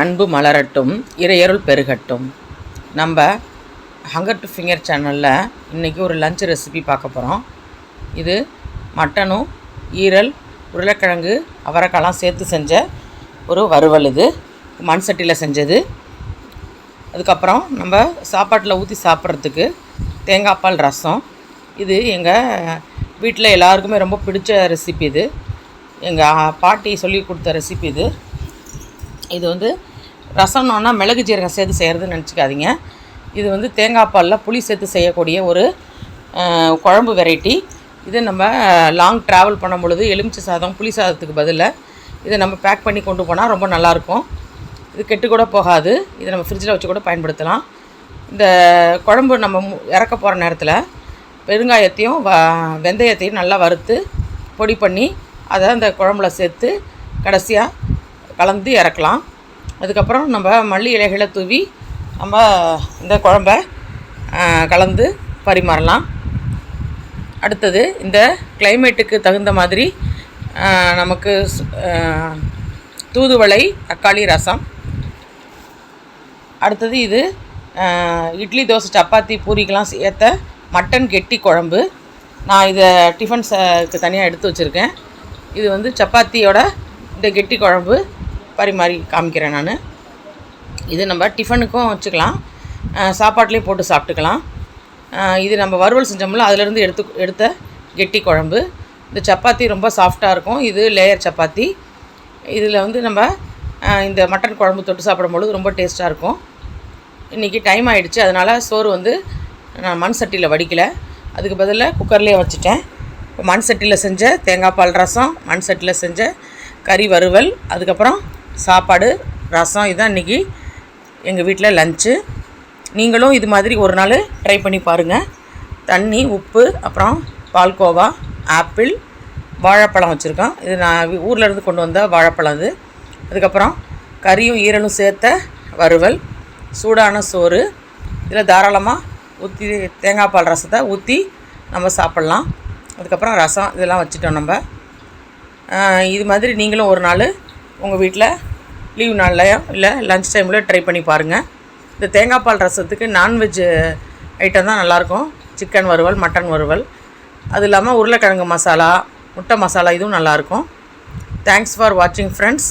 அன்பு மலரட்டும், இறையருள் பெருகட்டும். நம்ம ஹங்கர் டு ஃபிங்கர் சேனலில் இன்றைக்கி ஒரு லஞ்ச் ரெசிபி பார்க்க போகிறோம். இது மட்டனும் ஈரல் உருளைக்கிழங்கு அவரைக்காலாம் சேர்த்து செஞ்ச ஒரு வறுவல். இது மண் சட்டியில் செஞ்சது. அதுக்கப்புறம் நம்ம சாப்பாட்டில் ஊற்றி சாப்பிட்றதுக்கு தேங்காய் பால் ரசம். இது எங்கள் வீட்டில் எல்லாருக்குமே ரொம்ப பிடிச்ச ரெசிபி. இது எங்கள் பாட்டி சொல்லி கொடுத்த ரெசிபி. இது வந்து ரசம்னா மிளகு ஜீரகம் சேர்த்து செய்கிறதுன்னு நினச்சிக்காதீங்க. இது வந்து தேங்காய் பாலில் புளி சேர்த்து செய்யக்கூடிய ஒரு குழம்பு வெரைட்டி. இது நம்ம லாங் ட்ராவல் பண்ணும் பொழுது எலுமிச்சை சாதம் புளி சாதத்துக்கு பதிலாக இதை நம்ம பேக் பண்ணி கொண்டு போனால் ரொம்ப நல்லாயிருக்கும். இது கெட்டு கூட போகாது. இதை நம்ம ஃப்ரிட்ஜில் வச்சு கூட பயன்படுத்தலாம். இந்த குழம்பு நம்ம இறக்க போகிற நேரத்தில் பெருங்காயத்தையும் வெந்தயத்தையும் நல்லா வறுத்து பொடி பண்ணி அதை அந்த குழம்புல சேர்த்து கடைசியாக கலந்து இறக்கலாம். அதுக்கப்புறம் நம்ம மல்லி இலைகளை தூவி நம்ம இந்த குழம்ப கலந்து பரிமாறலாம். அடுத்தது இந்த கிளைமேட்டுக்கு தகுந்த மாதிரி நமக்கு தூதுவளை தக்காளி ரசம். அடுத்தது இது இட்லி தோசை சப்பாத்தி பூரிக்கெலாம் ஏற்ற மட்டன் கெட்டி குழம்பு. நான் இதை டிஃபன்ஸுக்கு தனியாக எடுத்து வச்சுருக்கேன். இது வந்து சப்பாத்தியோட இந்த கெட்டி குழம்பு பரிமாறி காமிக்கிறேன் நான். இது நம்ம டிஃபனுக்கும் வச்சுக்கலாம், சாப்பாட்லேயும் போட்டு சாப்பிட்டுக்கலாம். இது நம்ம வறுவல் செஞ்சோம்ல அதிலேருந்து எடுத்த கெட்டி குழம்பு. இந்த சப்பாத்தி ரொம்ப சாஃப்டாக இருக்கும். இது லேயர் சப்பாத்தி. இதில் வந்து நம்ம இந்த மட்டன் குழம்பு தொட்டு சாப்பிடும்பொழுது ரொம்ப டேஸ்ட்டாக இருக்கும். இன்றைக்கி டைம் ஆகிடுச்சு, அதனால் சோறு வந்து நான் மண் சட்டியில் வடிக்கலை, அதுக்கு பதிலாக குக்கர்லேயே வச்சுட்டேன். இப்போ மண் சட்டியில் செஞ்ச தேங்காய் பால் ரசம், மண் சட்டியில் செஞ்ச கறி வறுவல், அதுக்கப்புறம் சாப்பாடு ரசம். இதுதான் இன்றைக்கி எங்கள் வீட்டில் லஞ்சு. நீங்களும் இது மாதிரி ஒரு நாள் ட்ரை பண்ணி பாருங்கள். தண்ணி, உப்பு, அப்புறம் பால்கோவா, ஆப்பிள், வாழைப்பழம் வச்சுருக்கோம். இது நான் ஊர்லேருந்து கொண்டு வந்த வாழைப்பழம். இது அதுக்கப்புறம் கறியும் ஈரலும் சேர்த்த வறுவல், சூடான சோறு. இதில் தாராளமாக ஊற்றி தேங்காய் பால் ரசத்தை ஊற்றி நம்ம சாப்பிட்லாம். அதுக்கப்புறம் ரசம் இதெல்லாம் வச்சுட்டோம் நம்ம. இது மாதிரி நீங்களும் ஒரு நாள் உங்கள் வீட்டில் லீவ் நாள்லையோ இல்லை லன்ச் டைமில் ட்ரை பண்ணி பாருங்கள். இந்த தேங்காய் பால் ரசத்துக்கு நான்வெஜ் ஐட்டம் தான் நல்லாயிருக்கும். சிக்கன் வறுவல், மட்டன் வறுவல், அது இல்லாமல் உருளைக்கிழங்கு மசாலா, முட்டை மசாலா, இதுவும் நல்லாயிருக்கும். தேங்க்ஸ் ஃபார் வாட்சிங் ஃப்ரெண்ட்ஸ்.